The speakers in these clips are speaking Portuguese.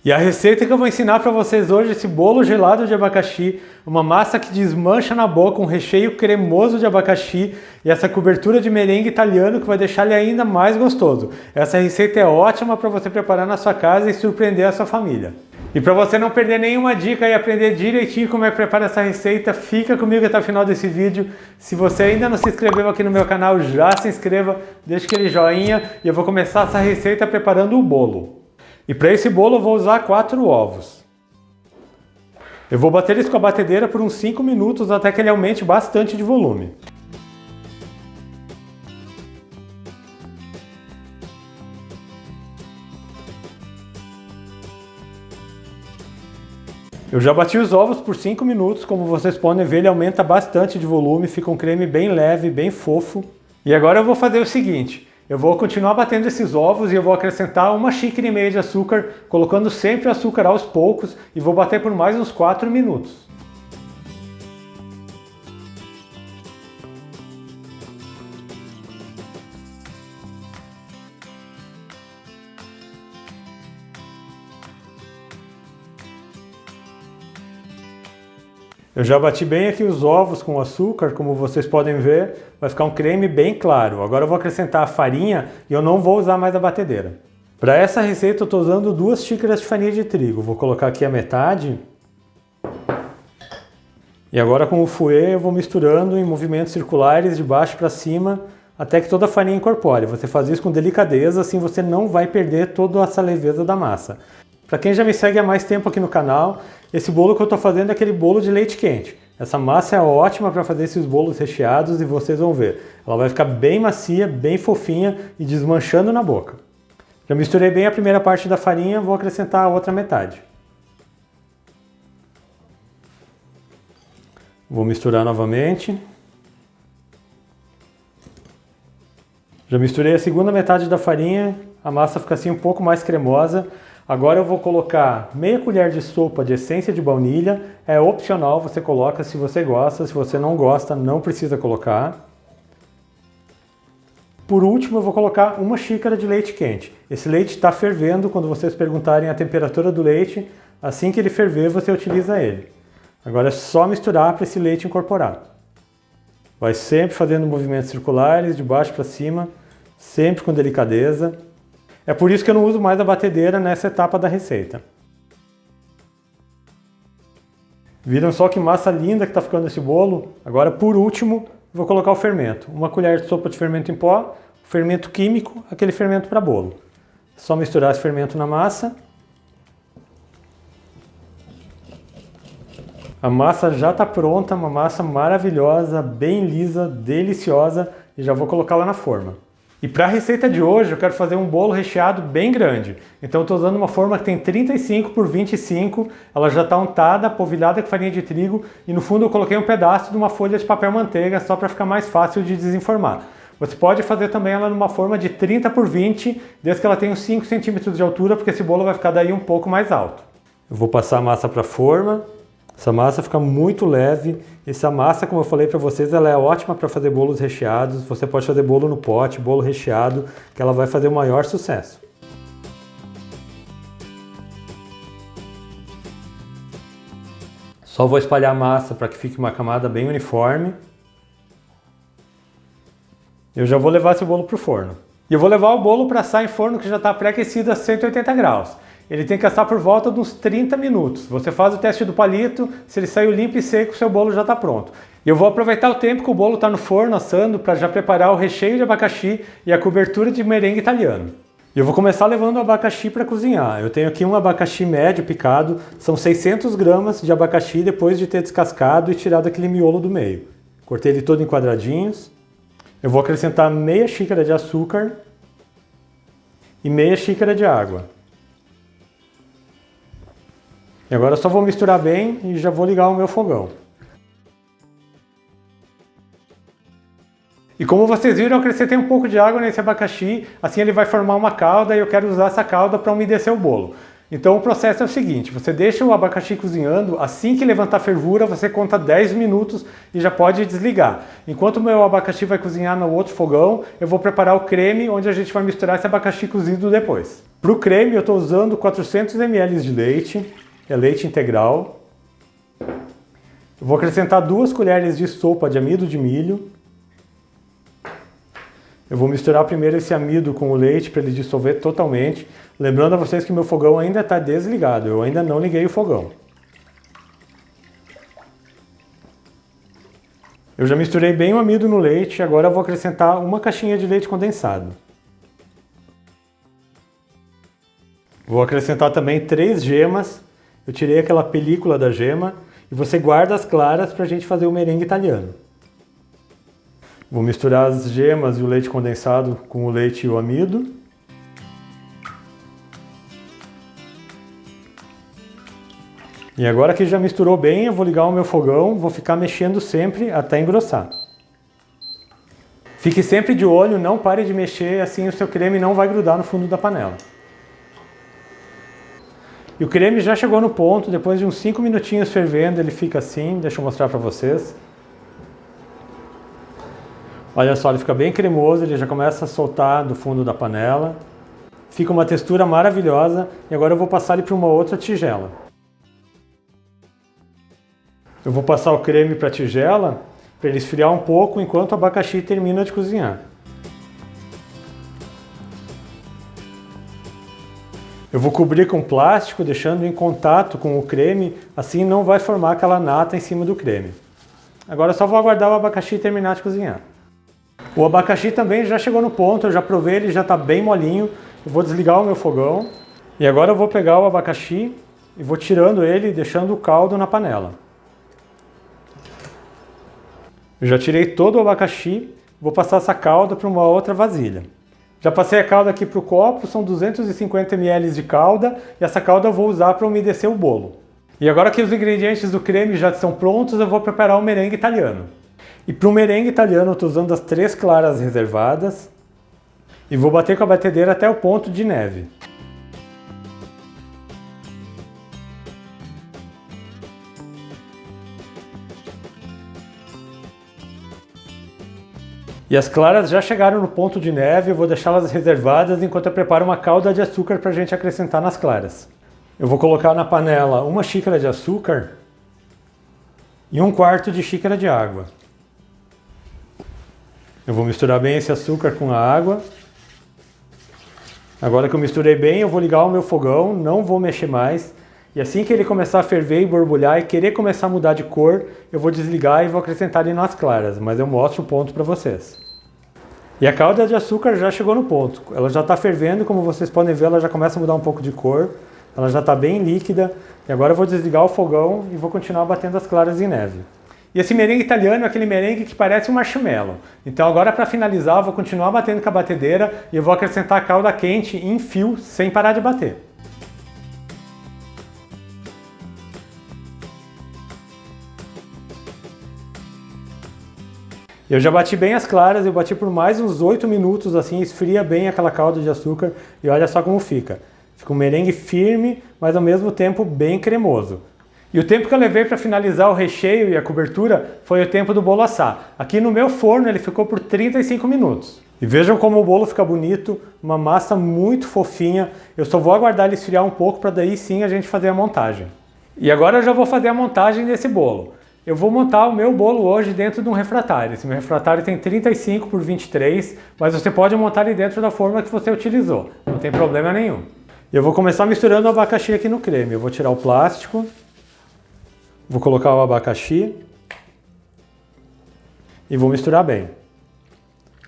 E a receita que eu vou ensinar para vocês hoje é esse bolo gelado de abacaxi, uma massa que desmancha na boca, um recheio cremoso de abacaxi e essa cobertura de merengue italiano que vai deixar ele ainda mais gostoso. Essa receita é ótima para você preparar na sua casa e surpreender a sua família. E para você não perder nenhuma dica e aprender direitinho como é que prepara essa receita, fica comigo até o final desse vídeo. Se você ainda não se inscreveu aqui no meu canal, já se inscreva, deixa aquele joinha e eu vou começar essa receita preparando o bolo. E para esse bolo eu vou usar 4 ovos. Eu vou bater isso com a batedeira por uns 5 minutos até que ele aumente bastante de volume. Eu já bati os ovos por 5 minutos, como vocês podem ver, ele aumenta bastante de volume, fica um creme bem leve, bem fofo. E agora eu vou fazer o seguinte, eu vou continuar batendo esses ovos e eu vou acrescentar 1,5 xícaras de açúcar, colocando sempre o açúcar aos poucos e vou bater por mais uns 4 minutos. Eu já bati bem aqui os ovos com açúcar, como vocês podem ver, vai ficar um creme bem claro. Agora eu vou acrescentar a farinha e eu não vou usar mais a batedeira. Para essa receita eu estou usando 2 xícaras de farinha de trigo. Vou colocar aqui a metade. E agora com o fouet eu vou misturando em movimentos circulares de baixo para cima até que toda a farinha incorpore. Você faz isso com delicadeza, assim você não vai perder toda essa leveza da massa. Para quem já me segue há mais tempo aqui no canal, esse bolo que eu estou fazendo é aquele bolo de leite quente. Essa massa é ótima para fazer esses bolos recheados e vocês vão ver. Ela vai ficar bem macia, bem fofinha e desmanchando na boca. Já misturei bem a primeira parte da farinha, vou acrescentar a outra metade. Vou misturar novamente. Já misturei a segunda metade da farinha, a massa fica assim um pouco mais cremosa. Agora eu vou colocar meia colher de sopa de essência de baunilha, é opcional, você coloca se você gosta, se você não gosta, não precisa colocar. Por último eu vou colocar 1 xícara de leite quente. Esse leite está fervendo, quando vocês perguntarem a temperatura do leite, assim que ele ferver você utiliza ele. Agora é só misturar para esse leite incorporar. Vai sempre fazendo movimentos circulares, de baixo para cima, sempre com delicadeza. É por isso que eu não uso mais a batedeira nessa etapa da receita. Viram só que massa linda que está ficando esse bolo? Agora, por último, vou colocar o fermento. 1 colher de sopa de fermento em pó, fermento químico, aquele fermento para bolo. É só misturar esse fermento na massa. A massa já está pronta, uma massa maravilhosa, bem lisa, deliciosa, e já vou colocá-la na forma. E para a receita de hoje eu quero fazer um bolo recheado bem grande. Então eu estou usando uma forma que tem 35 por 25, ela já está untada, polvilhada com farinha de trigo e no fundo eu coloquei um pedaço de uma folha de papel manteiga só para ficar mais fácil de desenformar. Você pode fazer também ela numa forma de 30 por 20, desde que ela tenha uns 5 centímetros de altura, porque esse bolo vai ficar daí um pouco mais alto. Eu vou passar a massa para a forma. Essa massa fica muito leve. Essa massa, como eu falei para vocês, ela é ótima para fazer bolos recheados. Você pode fazer bolo no pote, bolo recheado, que ela vai fazer o maior sucesso. Só vou espalhar a massa para que fique uma camada bem uniforme. Eu já vou levar esse bolo para o forno. E eu vou levar o bolo para assar em forno que já está pré-aquecido a 180 graus. Ele tem que assar por volta de uns 30 minutos. Você faz o teste do palito, se ele saiu limpo e seco, seu bolo já está pronto. E eu vou aproveitar o tempo que o bolo está no forno assando para já preparar o recheio de abacaxi e a cobertura de merengue italiano. E eu vou começar levando o abacaxi para cozinhar. Eu tenho aqui um abacaxi médio picado, são 600 gramas de abacaxi depois de ter descascado e tirado aquele miolo do meio. Cortei ele todo em quadradinhos. Eu vou acrescentar meia xícara de açúcar e meia xícara de água. E agora eu só vou misturar bem e já vou ligar o meu fogão. E como vocês viram, eu acrescentei um pouco de água nesse abacaxi, assim ele vai formar uma calda e eu quero usar essa calda para umedecer o bolo. Então o processo é o seguinte, você deixa o abacaxi cozinhando, assim que levantar a fervura, você conta 10 minutos e já pode desligar. Enquanto o meu abacaxi vai cozinhar no outro fogão, eu vou preparar o creme, onde a gente vai misturar esse abacaxi cozido depois. Para o creme eu estou usando 400 ml de leite, é leite integral. Eu vou acrescentar 2 colheres de sopa de amido de milho. Eu vou misturar primeiro esse amido com o leite para ele dissolver totalmente. Lembrando a vocês que meu fogão ainda está desligado, eu ainda não liguei o fogão. Eu já misturei bem o amido no leite, agora eu vou acrescentar uma caixinha de leite condensado. Vou acrescentar também 3 gemas. Eu tirei aquela película da gema e você guarda as claras para a gente fazer o merengue italiano. Vou misturar as gemas e o leite condensado com o leite e o amido. E agora que já misturou bem, eu vou ligar o meu fogão, vou ficar mexendo sempre até engrossar. Fique sempre de olho, não pare de mexer, assim o seu creme não vai grudar no fundo da panela. E o creme já chegou no ponto, depois de uns 5 minutinhos fervendo, ele fica assim, deixa eu mostrar para vocês. Olha só, ele fica bem cremoso, ele já começa a soltar do fundo da panela. Fica uma textura maravilhosa e agora eu vou passar ele para uma outra tigela. Eu vou passar o creme para a tigela para ele esfriar um pouco enquanto o abacaxi termina de cozinhar. Eu vou cobrir com plástico, deixando em contato com o creme, assim não vai formar aquela nata em cima do creme. Agora eu só vou aguardar o abacaxi terminar de cozinhar. O abacaxi também já chegou no ponto, eu já provei, ele já está bem molinho. Eu vou desligar o meu fogão e agora eu vou pegar o abacaxi e vou tirando ele, deixando o caldo na panela. Eu já tirei todo o abacaxi, vou passar essa calda para uma outra vasilha. Já passei a calda aqui para o copo, são 250 ml de calda e essa calda eu vou usar para umedecer o bolo. E agora que os ingredientes do creme já estão prontos, eu vou preparar o merengue italiano. E para o merengue italiano eu estou usando as 3 claras reservadas e vou bater com a batedeira até o ponto de neve. E as claras já chegaram no ponto de neve, eu vou deixá-las reservadas enquanto eu preparo uma calda de açúcar para a gente acrescentar nas claras. Eu vou colocar na panela 1 xícara de açúcar e 1/4 de xícara de água. Eu vou misturar bem esse açúcar com a água. Agora que eu misturei bem, eu vou ligar o meu fogão, não vou mexer mais. E assim que ele começar a ferver e borbulhar e querer começar a mudar de cor, eu vou desligar e vou acrescentar ele nas claras, mas eu mostro o ponto para vocês. E a calda de açúcar já chegou no ponto. Ela já está fervendo, como vocês podem ver, ela já começa a mudar um pouco de cor. Ela já está bem líquida. E agora eu vou desligar o fogão e vou continuar batendo as claras em neve. E esse merengue italiano é aquele merengue que parece um marshmallow. Então agora para finalizar eu vou continuar batendo com a batedeira e eu vou acrescentar a calda quente em fio sem parar de bater. Eu já bati bem as claras, eu bati por mais uns 8 minutos assim, esfria bem aquela calda de açúcar e olha só como fica. Fica um merengue firme, mas ao mesmo tempo bem cremoso. E o tempo que eu levei para finalizar o recheio e a cobertura foi o tempo do bolo assar. Aqui no meu forno ele ficou por 35 minutos. E vejam como o bolo fica bonito, uma massa muito fofinha. Eu só vou aguardar ele esfriar um pouco para daí sim a gente fazer a montagem. E agora eu já vou fazer a montagem desse bolo. Eu vou montar o meu bolo hoje dentro de um refratário. Esse meu refratário tem 35 por 23, mas você pode montar ele dentro da forma que você utilizou. Não tem problema nenhum. Eu vou começar misturando o abacaxi aqui no creme. Eu vou tirar o plástico. Vou colocar o abacaxi e vou misturar bem.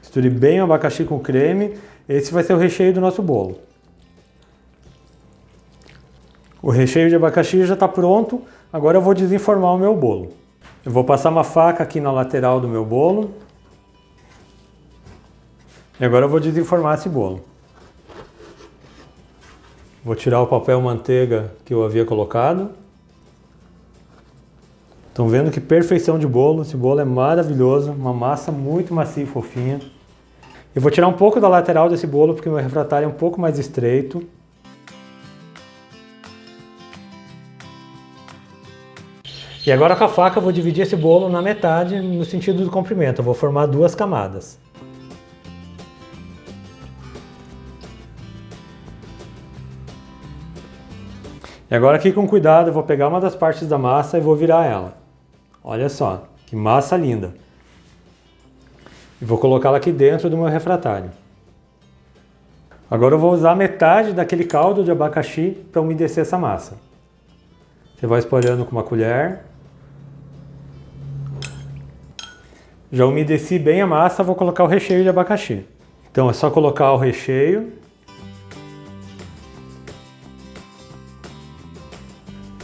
Misture bem o abacaxi com o creme. Esse vai ser o recheio do nosso bolo. O recheio de abacaxi já está pronto. Agora eu vou desenformar o meu bolo. Eu vou passar uma faca aqui na lateral do meu bolo. E agora eu vou desenformar esse bolo. Vou tirar o papel manteiga que eu havia colocado. Estão vendo que perfeição de bolo, esse bolo é maravilhoso, uma massa muito macia e fofinha. Eu vou tirar um pouco da lateral desse bolo porque o meu refratário é um pouco mais estreito. E agora com a faca eu vou dividir esse bolo na metade no sentido do comprimento. Eu vou formar 2 camadas. E agora aqui com cuidado eu vou pegar uma das partes da massa e vou virar ela. Olha só, que massa linda. E vou colocá-la aqui dentro do meu refratário. Agora eu vou usar metade daquele caldo de abacaxi para umedecer essa massa. Você vai espalhando com uma colher. Já umedeci bem a massa, vou colocar o recheio de abacaxi. Então é só colocar o recheio.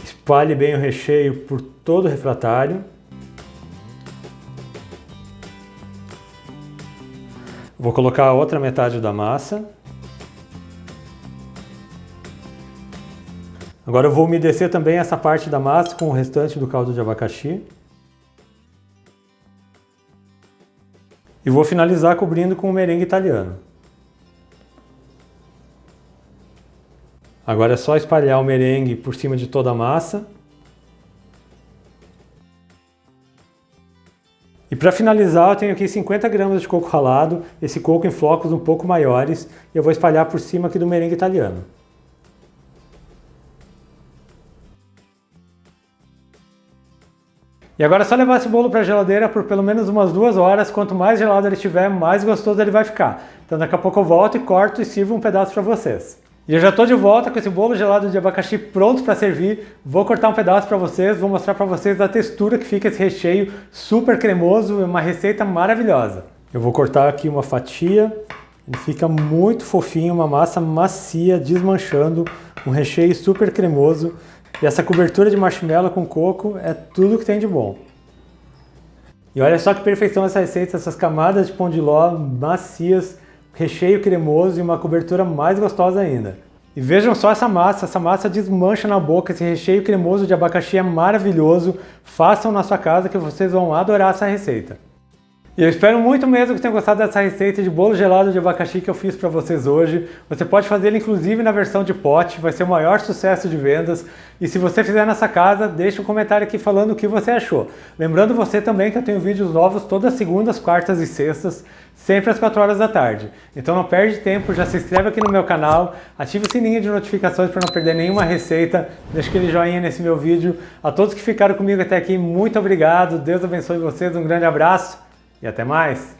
Espalhe bem o recheio por todo o refratário. Vou colocar a outra metade da massa. Agora eu vou umedecer também essa parte da massa com o restante do caldo de abacaxi. E vou finalizar cobrindo com o merengue italiano. Agora é só espalhar o merengue por cima de toda a massa. E para finalizar eu tenho aqui 50 gramas de coco ralado, esse coco em flocos um pouco maiores, e eu vou espalhar por cima aqui do merengue italiano. E agora é só levar esse bolo para a geladeira por pelo menos umas 2 horas, quanto mais gelado ele estiver, mais gostoso ele vai ficar. Então daqui a pouco eu volto e corto e sirvo um pedaço para vocês. E eu já estou de volta com esse bolo gelado de abacaxi pronto para servir. Vou cortar um pedaço para vocês, vou mostrar para vocês a textura que fica esse recheio super cremoso, é uma receita maravilhosa. Eu vou cortar aqui uma fatia, ele fica muito fofinho, uma massa macia, desmanchando, um recheio super cremoso. E essa cobertura de marshmallow com coco é tudo que tem de bom. E olha só que perfeição essa receita, essas camadas de pão de ló macias, recheio cremoso e uma cobertura mais gostosa ainda. E vejam só essa massa desmancha na boca, esse recheio cremoso de abacaxi é maravilhoso. Façam na sua casa que vocês vão adorar essa receita. E eu espero muito mesmo que tenham gostado dessa receita de bolo gelado de abacaxi que eu fiz para vocês hoje. Você pode fazer ele inclusive na versão de pote, vai ser o maior sucesso de vendas. E se você fizer nessa casa, deixa um comentário aqui falando o que você achou. Lembrando você também que eu tenho vídeos novos todas as segundas, quartas e sextas, sempre às 4 horas da tarde. Então não perde tempo, já se inscreve aqui no meu canal, ative o sininho de notificações para não perder nenhuma receita, deixa aquele joinha nesse meu vídeo. A todos que ficaram comigo até aqui, muito obrigado, Deus abençoe vocês, um grande abraço. E até mais!